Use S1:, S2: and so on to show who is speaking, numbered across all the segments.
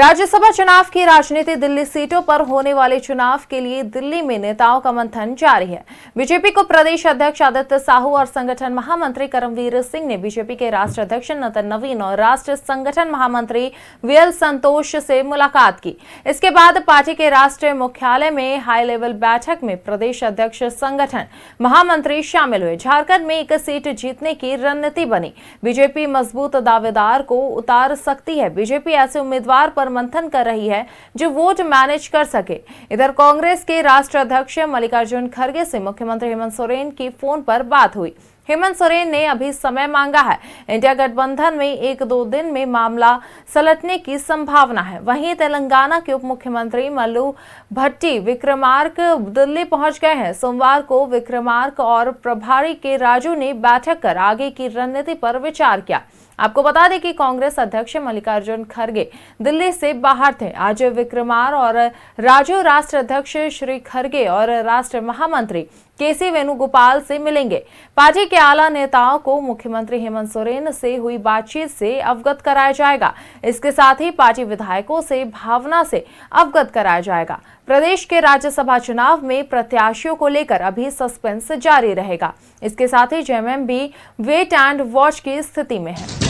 S1: राज्यसभा चुनाव की राजनीति दिल्ली सीटों पर होने वाले चुनाव के लिए दिल्ली में नेताओं का मंथन जारी है। बीजेपी को प्रदेश अध्यक्ष आदित्य साहू और संगठन महामंत्री करमवीर सिंह ने बीजेपी के राष्ट्रीय अध्यक्ष नितिन नवीन और राष्ट्रीय संगठन महामंत्री वीएल संतोष से मुलाकात की। इसके बाद पार्टी के राष्ट्रीय मुख्यालय में हाई लेवल बैठक में प्रदेश अध्यक्ष, संगठन महामंत्री शामिल हुए। झारखंड में एक सीट जीतने की रणनीति बनी। बीजेपी मजबूत दावेदार को उतार सकती है। बीजेपी ऐसे उम्मीदवार पर मंथन कर रही है जो वोट मैनेज कर सके। इधर कांग्रेस के राष्ट्रीय अध्यक्ष मल्लिकार्जुन खड़गे से मुख्यमंत्री हेमंत सोरेन की फोन पर बात हुई। हेमंत सोरेन ने अभी समय मांगा है। इंडिया गठबंधन में 1-2 दिन में मामला सलटने की संभावना है। वहीं तेलंगाना के उप मुख्यमंत्री मल्लू भट्टी विक्रमार्क दिल्ली पहुंच गए हैं। सोमवार को विक्रमार्क और प्रभारी के राजू ने बैठक कर आगे की रणनीति पर विचार किया। आपको बता दें कि कांग्रेस अध्यक्ष मल्लिकार्जुन खड़गे दिल्ली से बाहर थे। आज विक्रमार और राजू राष्ट्रीय अध्यक्ष श्री खड़गे और राष्ट्रीय महामंत्री केसी वेणुगोपाल से मिलेंगे। पार्टी के आला नेताओं को मुख्यमंत्री हेमंत सोरेन से हुई बातचीत से अवगत कराया जाएगा। इसके साथ ही पार्टी विधायकों से भावना से अवगत कराया जाएगा। प्रदेश के राज्यसभा चुनाव में प्रत्याशियों को लेकर अभी सस्पेंस जारी रहेगा। इसके साथ ही जेएमएम भी वेट एंड वॉच की स्थिति में है।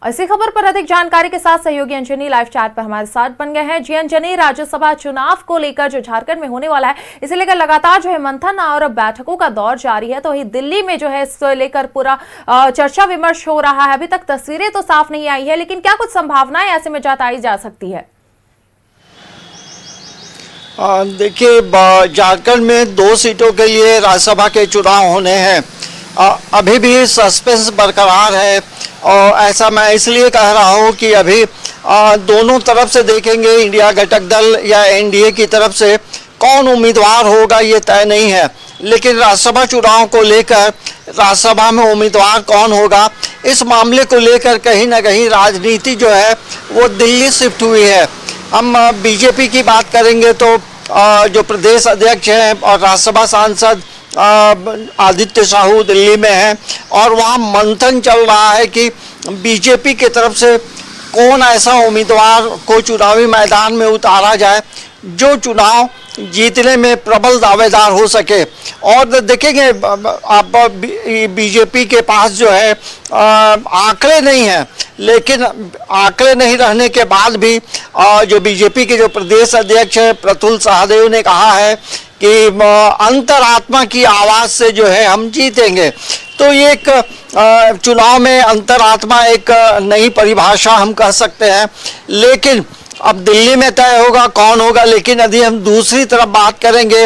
S1: इसी खबर पर अधिक जानकारी के साथ सहयोगी अंजनी लाइव चैट पर हमारे साथ बन गए हैं। जी अंजनी, राज्यसभा चुनाव को लेकर जो झारखंड में होने वाला है, इसे लेकर लगातार जो है मंथन और बैठकों का दौर जारी है। तो वही दिल्ली में जो है इसको लेकर पूरा चर्चा विमर्श हो रहा है। अभी तक तस्वीरें तो साफ नहीं आई है, लेकिन क्या कुछ संभावनाएं ऐसे में जताई जा सकती है?
S2: देखिए, झारखंड में 2 सीटों के लिए राज्यसभा के चुनाव होने हैं। अभी भी सस्पेंस बरकरार है और ऐसा मैं इसलिए कह रहा हूँ कि अभी दोनों तरफ से देखेंगे, इंडिया घटक दल या एनडीए की तरफ से कौन उम्मीदवार होगा ये तय नहीं है। लेकिन राज्यसभा चुनाव को लेकर राज्यसभा में उम्मीदवार कौन होगा, इस मामले को लेकर कहीं ना कहीं राजनीति जो है वो दिल्ली शिफ्ट हुई है। हम बीजेपी की बात करेंगे तो जो प्रदेश अध्यक्ष हैं और राज्यसभा सांसद आदित्य साहू दिल्ली में हैं और वहाँ मंथन चल रहा है कि बीजेपी की तरफ से कौन ऐसा उम्मीदवार को चुनावी मैदान में उतारा जाए जो चुनाव जीतने में प्रबल दावेदार हो सके। और देखेंगे, आप बीजेपी के पास जो है आंकड़े नहीं हैं, लेकिन आंकड़े नहीं रहने के बाद भी जो बीजेपी के जो प्रदेश अध्यक्ष है प्रफुल्ल सहदेव ने कहा है कि अंतरात्मा की आवाज़ से जो है हम जीतेंगे। तो ये एक चुनाव में अंतरात्मा एक नई परिभाषा हम कह सकते हैं। लेकिन अब दिल्ली में तय होगा कौन होगा। लेकिन यदि हम दूसरी तरफ बात करेंगे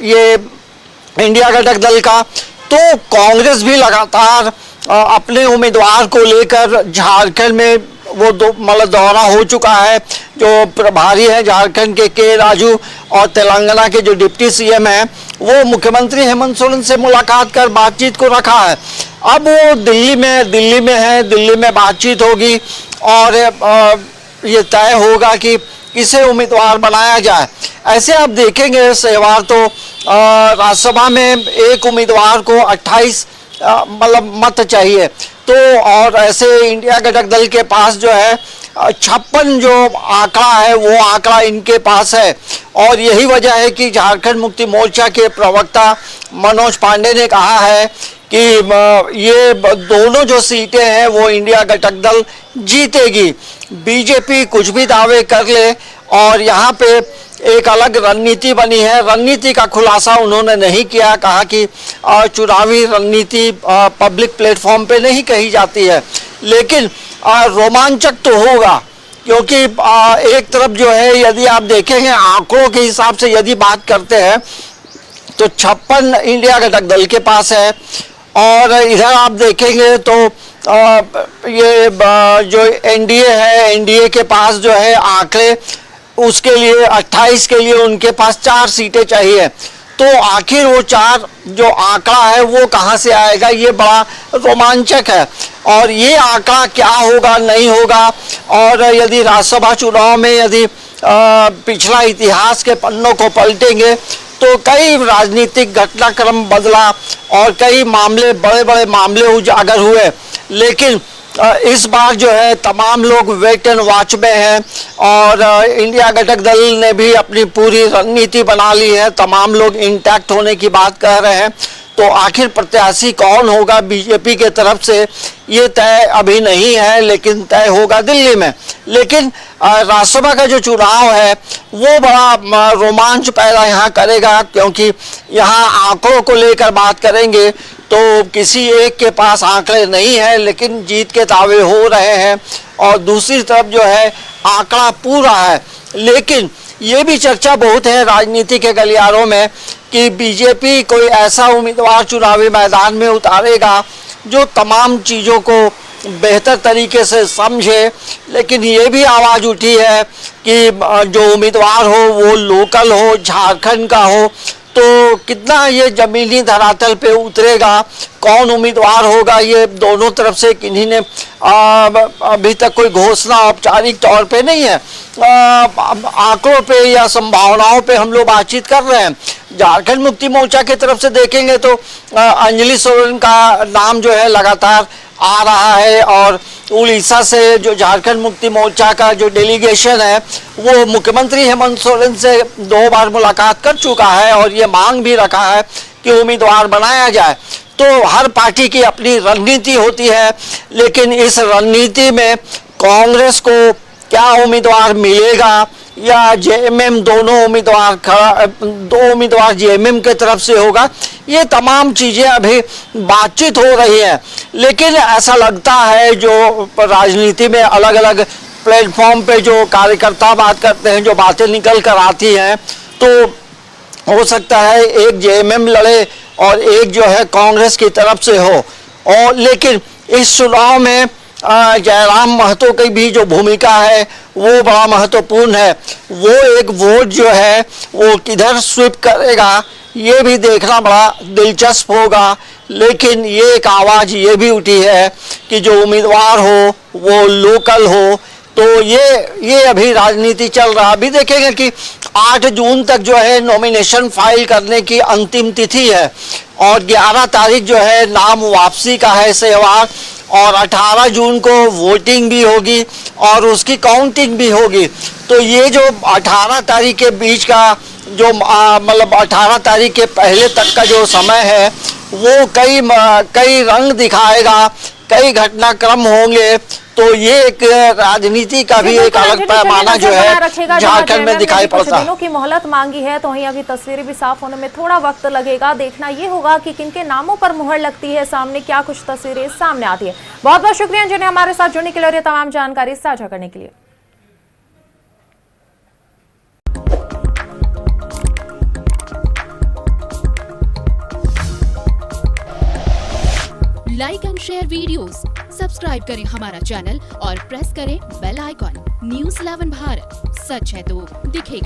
S2: ये इंडिया घटक दल का, तो कांग्रेस भी लगातार अपने उम्मीदवार को लेकर झारखंड में वो मतलब दौरा हो चुका है। जो प्रभारी है झारखंड के राजू और तेलंगाना के जो डिप्टी सीएम हैं वो मुख्यमंत्री हेमंत सोरेन से मुलाकात कर बातचीत को रखा है। अब वो दिल्ली में है, दिल्ली में बातचीत होगी और ये तय होगा कि किसे उम्मीदवार बनाया जाए। ऐसे आप देखेंगे सहवार तो राज्यसभा में एक उम्मीदवार को 28 मतलब मत चाहिए। तो और ऐसे इंडिया घटक दल के पास जो है 56 जो आंकड़ा है वो आंकड़ा इनके पास है। और यही वजह है कि झारखंड मुक्ति मोर्चा के प्रवक्ता मनोज पांडे ने कहा है कि ये दोनों जो सीटें हैं वो इंडिया घटक दल जीतेगी। बीजेपी कुछ भी दावे कर ले और यहाँ पे एक अलग रणनीति बनी है। रणनीति का खुलासा उन्होंने नहीं किया, कहा कि चुनावी रणनीति पब्लिक प्लेटफॉर्म पे नहीं कही जाती है। लेकिन रोमांचक तो होगा, क्योंकि एक तरफ जो है यदि आप देखेंगे आंकड़ों के हिसाब से यदि बात करते हैं तो 56 इंडिया घटक दल के पास है। और इधर आप देखेंगे तो ये जो एनडीए है, एनडीए के पास जो है आंकड़े उसके लिए 28 के लिए उनके पास 4 सीटें चाहिए। तो आखिर वो 4 जो आंकड़ा है वो कहाँ से आएगा, ये बड़ा रोमांचक है। और ये आंकड़ा क्या होगा नहीं होगा, और यदि राज्यसभा चुनाव में यदि पिछला इतिहास के पन्नों को पलटेंगे तो कई राजनीतिक घटनाक्रम बदला और कई मामले, बड़े बड़े मामले उजागर हुए। लेकिन इस बार जो है तमाम लोग वेट एंड वॉच में हैं और इंडिया घटक दल ने भी अपनी पूरी रणनीति बना ली है। तमाम लोग इंटैक्ट होने की बात कह रहे हैं। तो आखिर प्रत्याशी कौन होगा बीजेपी के तरफ से, ये तय अभी नहीं है, लेकिन तय होगा दिल्ली में। लेकिन राज्यसभा का जो चुनाव है वो बड़ा रोमांच पैदा यहाँ करेगा, क्योंकि यहाँ आंकड़ों को लेकर बात करेंगे तो किसी एक के पास आंकड़े नहीं है, लेकिन जीत के दावे हो रहे हैं और दूसरी तरफ जो है आंकड़ा पूरा है। लेकिन ये भी चर्चा बहुत है राजनीति के गलियारों में कि बीजेपी कोई ऐसा उम्मीदवार चुनावी मैदान में उतारेगा जो तमाम चीज़ों को बेहतर तरीके से समझे। लेकिन ये भी आवाज़ उठी है कि जो उम्मीदवार हो वो लोकल हो, झारखंड का हो, तो कितना ये जमीनी धरातल पे उतरेगा, कौन उम्मीदवार होगा, ये दोनों तरफ से किन्हीं ने अभी तक कोई घोषणा औपचारिक तौर पे नहीं है। आंकड़ों पे या संभावनाओं पे हम लोग बातचीत कर रहे हैं। झारखंड मुक्ति मोर्चा की तरफ से देखेंगे तो अंजलि सोरेन का नाम जो है लगातार आ रहा है और उड़ीसा से जो झारखंड मुक्ति मोर्चा का जो डेलीगेशन है वो मुख्यमंत्री हेमंत सोरेन से 2 बार मुलाकात कर चुका है और ये मांग भी रखा है कि उम्मीदवार बनाया जाए। तो हर पार्टी की अपनी रणनीति होती है, लेकिन इस रणनीति में कांग्रेस को क्या उम्मीदवार मिलेगा या जेएमएम, दो उम्मीदवार जेएमएम के तरफ से होगा, ये तमाम चीज़ें अभी बातचीत हो रही है। लेकिन ऐसा लगता है जो राजनीति में अलग अलग प्लेटफॉर्म पे जो कार्यकर्ता बात करते हैं, जो बातें निकल कर आती हैं, तो हो सकता है एक जेएमएम लड़े और एक जो है कांग्रेस की तरफ से हो। और लेकिन इस चुनाव में जयराम महतो की भी जो भूमिका है वो बड़ा महत्वपूर्ण है। वो एक वोट जो है वो किधर स्वीप करेगा ये भी देखना बड़ा दिलचस्प होगा। लेकिन ये एक आवाज़ ये भी उठी है कि जो उम्मीदवार हो वो लोकल हो। तो ये अभी राजनीति चल रहा। अभी देखेंगे कि 8 जून तक जो है नॉमिनेशन फाइल करने की अंतिम तिथि है और 11 तारीख जो है नाम वापसी का है सेवार और 18 जून को वोटिंग भी होगी और उसकी काउंटिंग भी होगी। तो ये जो 18 तारीख के बीच का जो मतलब 18 तारीख के पहले तक का जो समय है वो कई रंग दिखाएगा, कई घटनाक्रम होंगे। तो ये एक राजनीति का भी एक अलग पैमाना जो है झारखंड में दिखाई पड़ता है।
S1: दिनों की मोहलत मांगी है तो वहीं अभी तस्वीरें भी साफ होने में थोड़ा वक्त लगेगा। देखना ये होगा कि किनके नामों पर मुहर लगती है, सामने क्या कुछ तस्वीरें सामने आती है। बहुत बहुत शुक्रिया जिन्हें हमारे साथ जुड़ने के लिए और ये तमाम जानकारी साझा करने के लिए।
S3: Like and share videos, subscribe करें हमारा चैनल और प्रेस करें बेल आइकॉन। न्यूज़ 11 भारत, सच है तो दिखेगा।